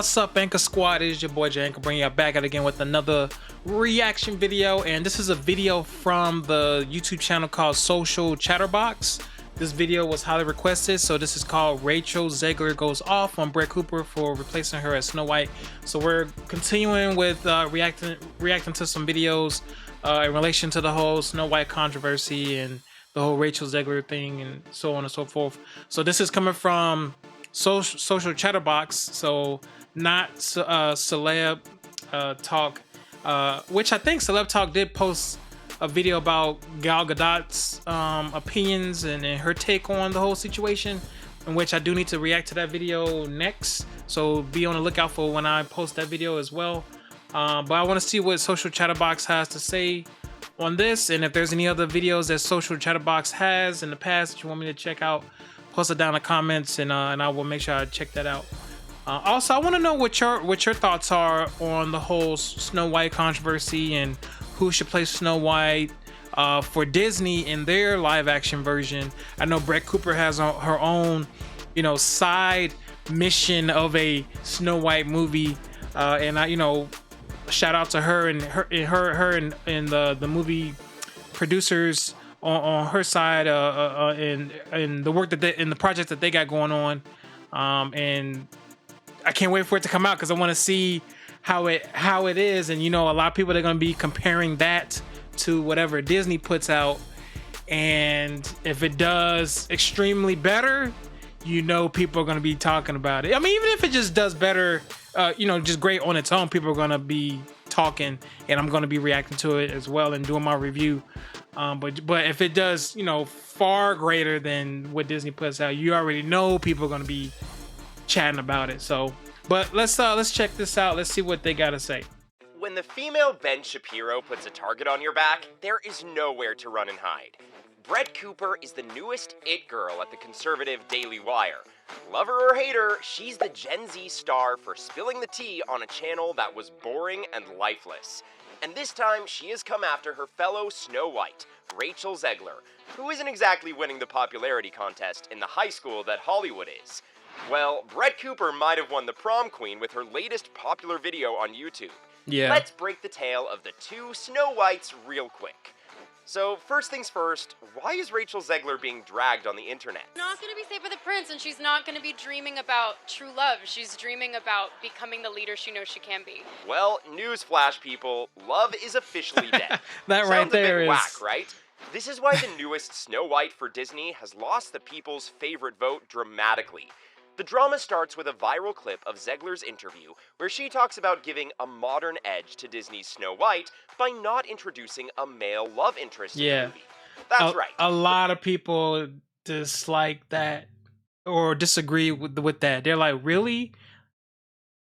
What's up, Anchor Squad? It is your boy Jay Anchor, bringing you back at again with another reaction video. And this is a video from the YouTube channel called Social Chatterbox. This video was highly requested, so this is called Rachel Zegler Goes Off on Brett Cooper for replacing her as Snow White. So we're continuing with reacting to some videos in relation to the whole Snow White controversy and the whole Rachel Zegler thing and so on and so forth. So this is coming from Social Chatterbox, so not Celeb Talk, which I think Celeb Talk did post a video about Gal Gadot's opinions and her take on the whole situation, in which I do need to react to that video next, so be on the lookout for when I post that video as well. But I want to see what Social Chatterbox has to say on this, and if there's any other videos that Social Chatterbox has in the past that you want me to check out, post it down in the comments, and I will make sure I check that out. Also, I want to know what your thoughts are on the whole Snow White controversy and who should play Snow White for Disney in their live action version. I know Brett Cooper has her own, side mission of a Snow White movie, and I, shout out to her and the movie producers on her side, in the work that in the project that they got going on, and I can't wait for it to come out because I want to see how it is. And a lot of people are going to be comparing that to whatever Disney puts out, and if it does extremely better, people are going to be talking about it. I mean, even if it just does better, just great on its own, people are going to be talking, and I'm going to be reacting to it as well and doing my review. But if it does, far greater than what Disney puts out, you already know people are going to be chatting about it. So, but let's check this out. Let's see what they got to say. When the female Ben Shapiro puts a target on your back, there is nowhere to run and hide. Brett Cooper is the newest it girl at the conservative Daily Wire. Love her or hate her, she's the Gen Z star for spilling the tea on a channel that was boring and lifeless. And this time, she has come after her fellow Snow White, Rachel Zegler, who isn't exactly winning the popularity contest in the high school that Hollywood is. Well, Brett Cooper might have won the prom queen with her latest popular video on YouTube. Yeah. Let's break the tale of the two Snow Whites real quick. So, first things first, why is Rachel Zegler being dragged on the internet? She's not going to be saved by the prince, and she's not going to be dreaming about true love. She's dreaming about becoming the leader she knows she can be. Well, newsflash, people, love is officially dead. That right there is is whack, right? This is why the newest Snow White for Disney has lost the people's favorite vote dramatically. The drama starts with a viral clip of Zegler's interview where she talks about giving a modern edge to Disney's Snow White by not introducing a male love interest in the movie. That's right. A lot of people dislike that or disagree with that. They're like, really?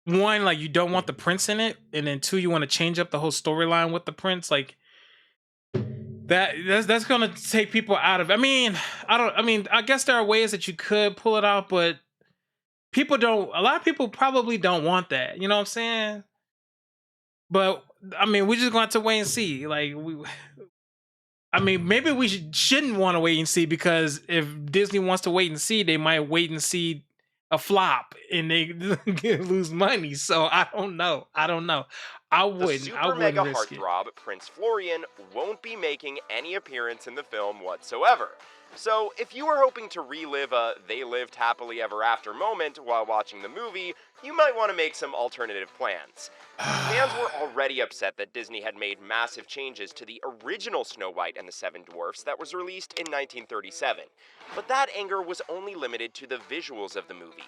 One, like, you don't want the prince in it, and then two, you want to change up the whole storyline with the prince. Like, that's gonna take people out of it. I guess there are ways that you could pull it out, but a lot of people probably don't want that. You know what I'm saying? But we're just going to have to wait and see. Like, maybe we shouldn't want to wait and see, because if Disney wants to wait and see, they might wait and see a flop and they lose money. So I don't know. I wouldn't. The super mega heartthrob Prince Florian won't be making any appearance in the film whatsoever. So, if you were hoping to relive a they lived happily ever after moment while watching the movie, you might want to make some alternative plans. Fans were already upset that Disney had made massive changes to the original Snow White and the Seven Dwarfs that was released in 1937. But that anger was only limited to the visuals of the movie.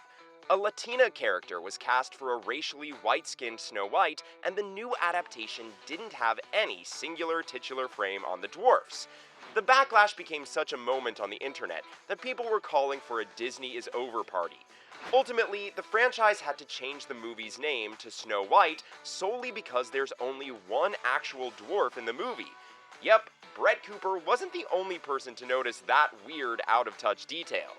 A Latina character was cast for a racially white-skinned Snow White, and the new adaptation didn't have any singular titular frame on the dwarfs. The backlash became such a moment on the internet that people were calling for a Disney is over party. Ultimately, the franchise had to change the movie's name to Snow White solely because there's only one actual dwarf in the movie. Yep, Brett Cooper wasn't the only person to notice that weird, out-of-touch detail.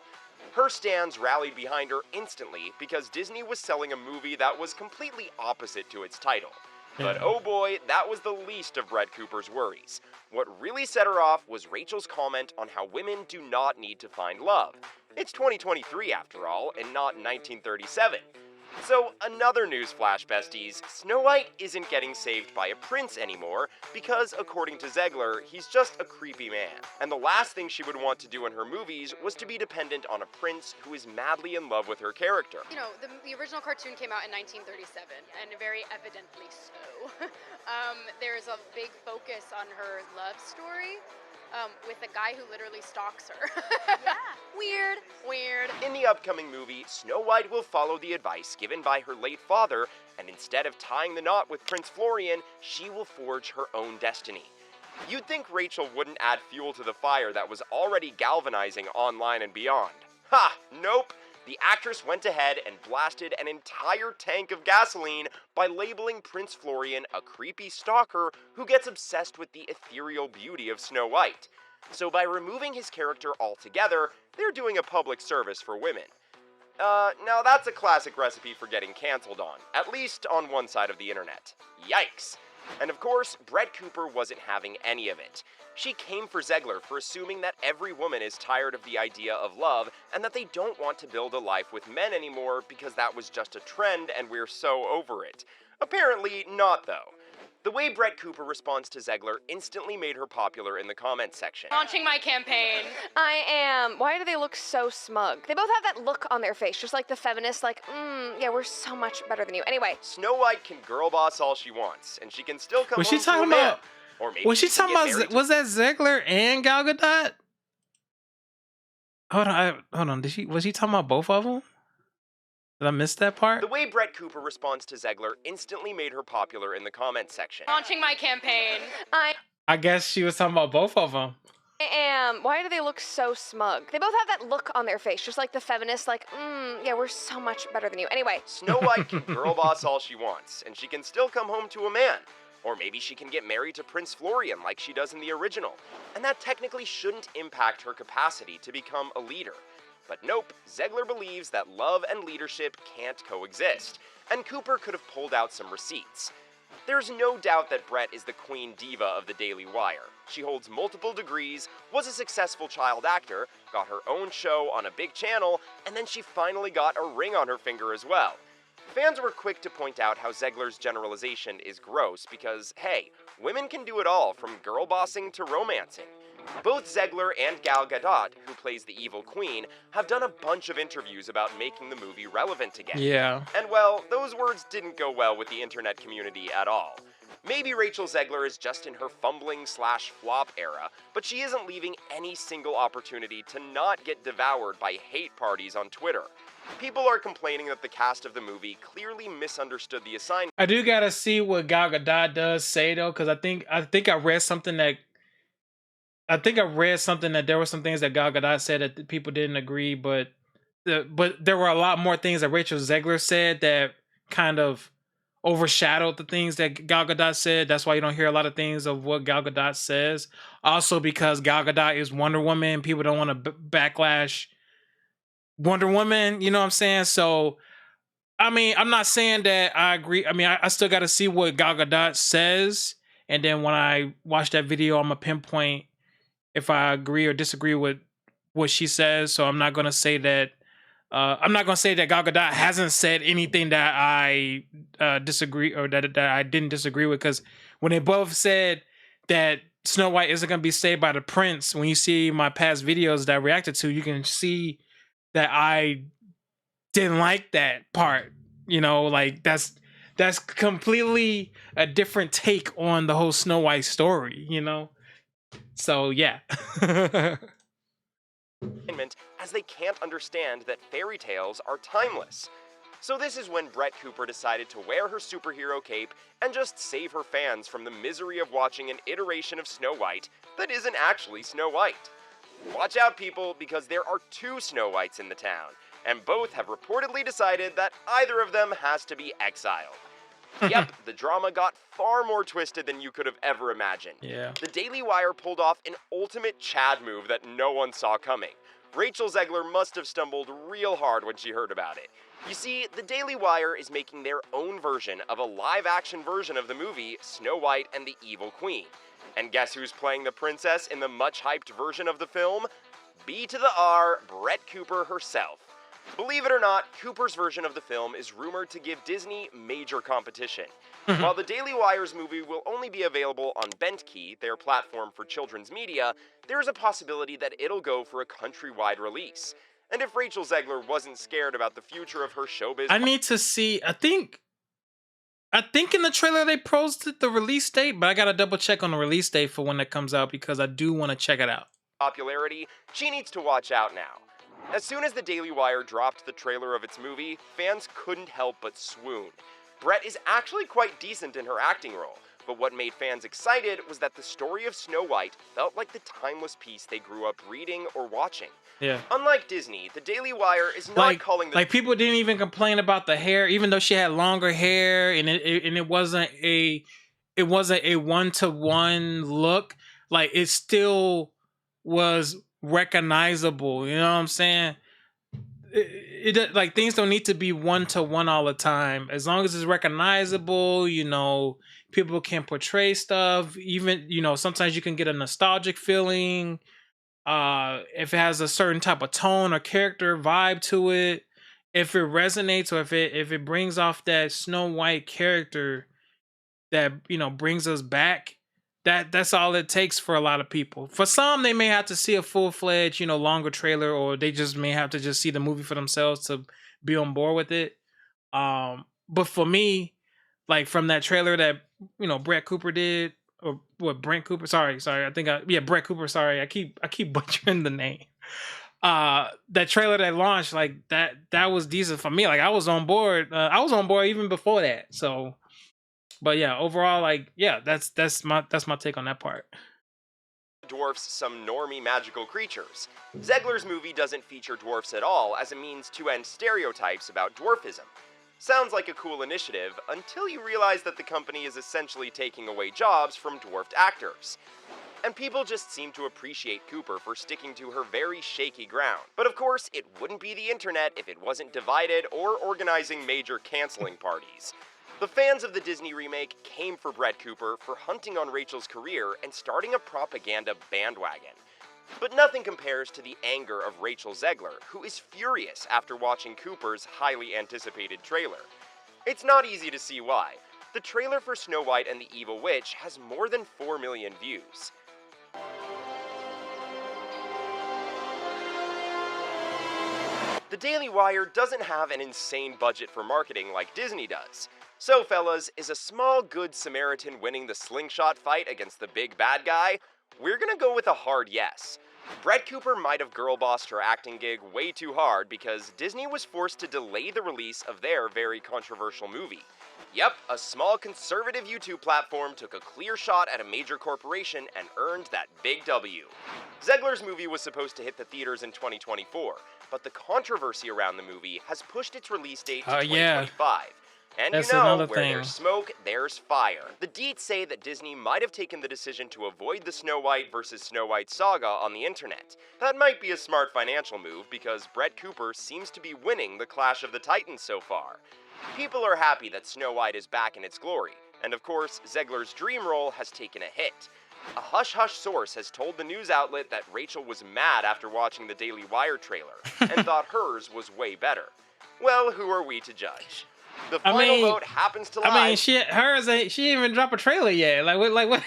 Her stans rallied behind her instantly because Disney was selling a movie that was completely opposite to its title. But oh boy, that was the least of Brett Cooper's worries. What really set her off was Rachel's comment on how women do not need to find love. It's 2023 after all, and not 1937. So, another newsflash, besties. Snow White isn't getting saved by a prince anymore because, according to Zegler, he's just a creepy man. And the last thing she would want to do in her movies was to be dependent on a prince who is madly in love with her character. You know, the original cartoon came out in 1937, and very evidently so. There's a big focus on her love story. With a guy who literally stalks her. Yeah. Weird. In the upcoming movie, Snow White will follow the advice given by her late father, and instead of tying the knot with Prince Florian, she will forge her own destiny. You'd think Rachel wouldn't add fuel to the fire that was already galvanizing online and beyond. Ha! Nope! The actress went ahead and blasted an entire tank of gasoline by labeling Prince Florian a creepy stalker who gets obsessed with the ethereal beauty of Snow White. So by removing his character altogether, they're doing a public service for women. Now that's a classic recipe for getting canceled on, at least on one side of the internet. Yikes! And of course, Brett Cooper wasn't having any of it. She came for Zegler for assuming that every woman is tired of the idea of love and that they don't want to build a life with men anymore because that was just a trend and we're so over it. Apparently not, though. The way Brett Cooper responds to Zegler instantly made her popular in the comments section. Launching my campaign. I am. Why do they look so smug? They both have that look on their face, just like the feminists, like, yeah, we're so much better than you. Anyway. Snow White can girl boss all she wants, and she can still come Was she home talking to a man. about? Or maybe Was she she can talking get about? married to- Was that Zegler and Gal Gadot? Hold on. Was she talking about both of them? Did I miss that part? The way Brett Cooper responds to Zegler instantly made her popular in the comments section. Launching my campaign. I guess she was talking about both of them. I am. Why do they look so smug? They both have that look on their face, just like the feminists, like, yeah, we're so much better than you. Anyway. Snow White can girl boss all she wants, and she can still come home to a man. Or maybe she can get married to Prince Florian like she does in the original. And that technically shouldn't impact her capacity to become a leader. But nope, Zegler believes that love and leadership can't coexist, and Cooper could have pulled out some receipts. There's no doubt that Brett is the queen diva of the Daily Wire. She holds multiple degrees, was a successful child actor, got her own show on a big channel, and then she finally got a ring on her finger as well. Fans were quick to point out how Zegler's generalization is gross because, hey, women can do it all from girl bossing to romancing. Both Zegler and Gal Gadot, who plays the evil queen, have done a bunch of interviews about making the movie relevant again. Yeah. And well, those words didn't go well with the internet community at all. Maybe Rachel Zegler is just in her fumbling/flop era, but she isn't leaving any single opportunity to not get devoured by hate parties on Twitter. People are complaining that the cast of the movie clearly misunderstood the assignment. I do gotta see what Gal Gadot does say though, because I think I read something that there were some things that Gal Gadot said that people didn't agree, but there were a lot more things that Rachel Zegler said that kind of overshadowed the things that Gal Gadot said. That's why you don't hear a lot of things of what Gal Gadot says. Also, because Gal Gadot is Wonder Woman, people don't want to backlash Wonder Woman. You know what I'm saying? So, I mean, I'm not saying that I agree. I mean, I still got to see what Gal Gadot says, and then when I watch that video, I'm gonna pinpoint if I agree or disagree with what she says. So I'm not gonna say that. I'm not gonna say that Gal Gadot hasn't said anything that I disagree or that I didn't disagree with. Because when they both said that Snow White isn't gonna be saved by the prince, when you see my past videos that I reacted to, you can see that I didn't like that part. You know, like that's completely a different take on the whole Snow White story. You know, so yeah. As they can't understand that fairy tales are timeless. So this is when Brett Cooper decided to wear her superhero cape and just save her fans from the misery of watching an iteration of Snow White that isn't actually Snow White. Watch out, people, because there are two Snow Whites in the town, and both have reportedly decided that either of them has to be exiled. Yep, the drama got far more twisted than you could have ever imagined. Yeah. The Daily Wire pulled off an ultimate Chad move that no one saw coming. Rachel Zegler must have stumbled real hard when she heard about it. You see, the Daily Wire is making their own version of a live-action version of the movie Snow White and the Evil Queen. And guess who's playing the princess in the much-hyped version of the film? B to the R, Brett Cooper herself. Believe it or not, Cooper's version of the film is rumored to give Disney major competition. While the Daily Wire's movie will only be available on Bentkey, their platform for children's media, there is a possibility that it'll go for a countrywide release. And if Rachel Zegler wasn't scared about the future of her showbiz I need to see. I think in the trailer they posted the release date, but I gotta double check on the release date for when that comes out because I do want to check it out. popularity, she needs to watch out now. As soon as the Daily Wire dropped the trailer of its movie, fans couldn't help but swoon. Brett is actually quite decent in her acting role, but what made fans excited was that the story of Snow White felt like the timeless piece they grew up reading or watching. Yeah. Unlike Disney, the Daily Wire is not Like, calling the like people didn't even complain about the hair, even though she had longer hair, and it wasn't a one-to-one look. Like it still was recognizable. You know what I'm saying? Like things don't need to be one-to-one all the time. As long as it's recognizable, you know, people can portray stuff. Even sometimes you can get a nostalgic feeling. If it has a certain type of tone or character vibe to it, if it resonates, or if it brings off that Snow White character that brings us back, that's all it takes for a lot of people. For some, they may have to see a full-fledged longer trailer, or they just may have to just see the movie for themselves to be on board with it. But for me, like from that trailer that Brett Cooper did, or what, Brent Cooper, sorry, Brett Cooper, sorry, I keep butchering the name. That trailer that launched, like that was decent for me. Like I was on board. I was on board even before that. So, but yeah, overall, like, yeah, that's my take on that part. dwarfs some normie magical creatures. Zegler's movie doesn't feature dwarfs at all as a means to end stereotypes about dwarfism. Sounds like a cool initiative until you realize that the company is essentially taking away jobs from dwarfed actors. And people just seem to appreciate Cooper for sticking to her very shaky ground. But of course, it wouldn't be the internet if it wasn't divided or organizing major canceling parties. The fans of the Disney remake came for Brett Cooper for hunting on Rachel's career and starting a propaganda bandwagon. But nothing compares to the anger of Rachel Zegler, who is furious after watching Cooper's highly anticipated trailer. It's not easy to see why. The trailer for Snow White and the Evil Witch has more than 4 million views. The Daily Wire doesn't have an insane budget for marketing like Disney does. So fellas, is a small good Samaritan winning the slingshot fight against the big bad guy? We're gonna go with a hard yes. Brett Cooper might have girl-bossed her acting gig way too hard because Disney was forced to delay the release of their very controversial movie. Yep, a small conservative YouTube platform took a clear shot at a major corporation and earned that big W. Zegler's movie was supposed to hit the theaters in 2024, but the controversy around the movie has pushed its release date to 2025. And That's you know, another where thing. there's smoke, there's fire. The deets say that Disney might have taken the decision to avoid the Snow White versus Snow White saga on the internet. That might be a smart financial move because Brett Cooper seems to be winning the Clash of the Titans so far. People are happy that Snow White is back in its glory, and of course, Zegler's dream role has taken a hit. A hush-hush source has told the news outlet that Rachel was mad after watching the Daily Wire trailer and thought hers was way better. Well, who are we to judge? The final vote happens to lie. I mean, she didn't even drop a trailer yet. What?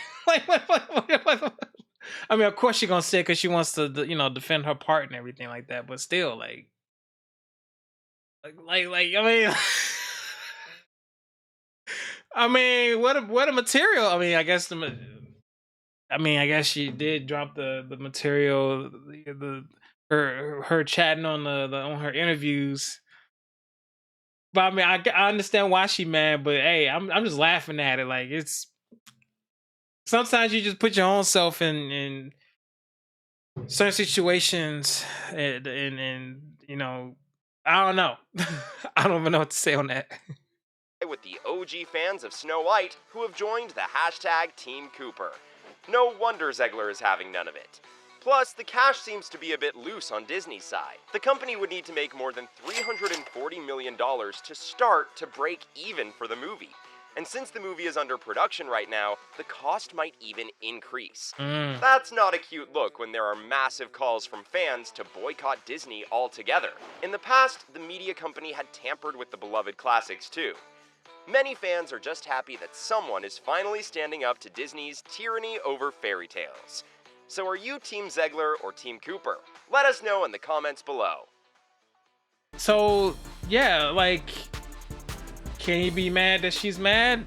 I mean, of course she's gonna say because she wants to, defend her part and everything like that. But still, I mean, I mean, what a material. I mean, I guess I guess she did drop the material, her chatting on on her interviews. But I mean, I understand why she mad, but hey, I'm just laughing at it. Like, it's sometimes you just put your own self in certain situations, and I don't know. I don't even know what to say on that. with the OG fans of Snow White who have joined the hashtag Team Cooper. No wonder Zegler is having none of it. Plus, the cash seems to be a bit loose on Disney's side. The company would need to make more than $340 million to start to break even for the movie. And since the movie is under production right now, the cost might even increase. Mm. That's not a cute look when there are massive calls from fans to boycott Disney altogether. In the past, the media company had tampered with the beloved classics too. Many fans are just happy that someone is finally standing up to Disney's tyranny over fairy tales. So are you Team Zegler or Team Cooper? Let us know in the comments below. So yeah, like, can you be mad that she's mad?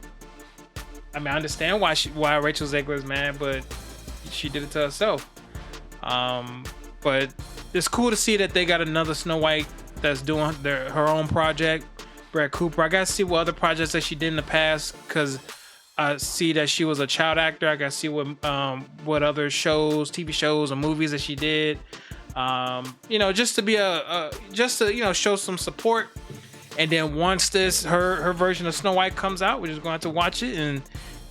I mean, I understand why Rachel Zegler is mad, but she did it to herself. But it's cool to see that they got another Snow White that's doing her own project. Brett Cooper. I gotta see what other projects that she did in the past, because I see that she was a child actor. I gotta see what other shows, TV shows, or movies that she did. You know, just to be just to, you know, show some support. And then once her version of Snow White comes out, we're just going to watch it and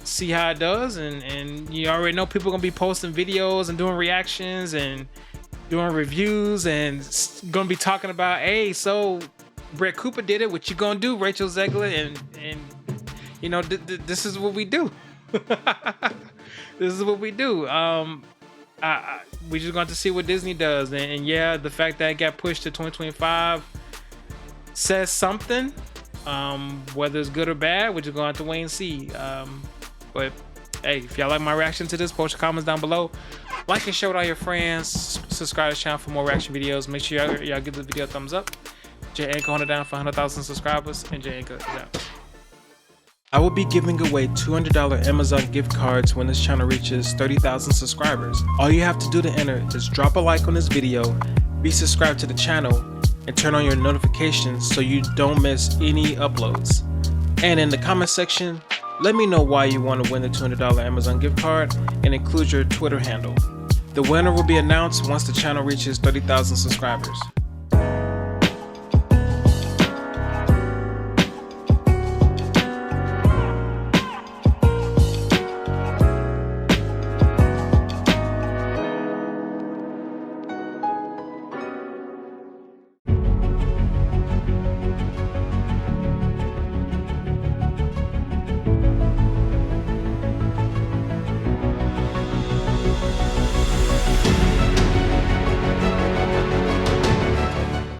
see how it does. And you already know people are gonna be posting videos and doing reactions and doing reviews and gonna be talking about, hey, so Brett Cooper did it. What you gonna do, Rachel Zegler? And you know, this is what we do. This is what we do. We just going to see what Disney does. And yeah, the fact that it got pushed to 2025 says something. Whether it's good or bad, we're just going to have to wait and see. But hey, if y'all like my reaction to this, post your comments down below. Like and share with all your friends. Subscribe to the channel for more reaction videos. Make sure y'all give the video a thumbs up. J Anchor on it down for 100,000 subscribers, and J Anchor is out. I will be giving away $200 Amazon gift cards when this channel reaches 30,000 subscribers. All you have to do to enter is drop a like on this video, be subscribed to the channel, and turn on your notifications so you don't miss any uploads. And in the comment section, let me know why you want to win the $200 Amazon gift card and include your Twitter handle. The winner will be announced once the channel reaches 30,000 subscribers.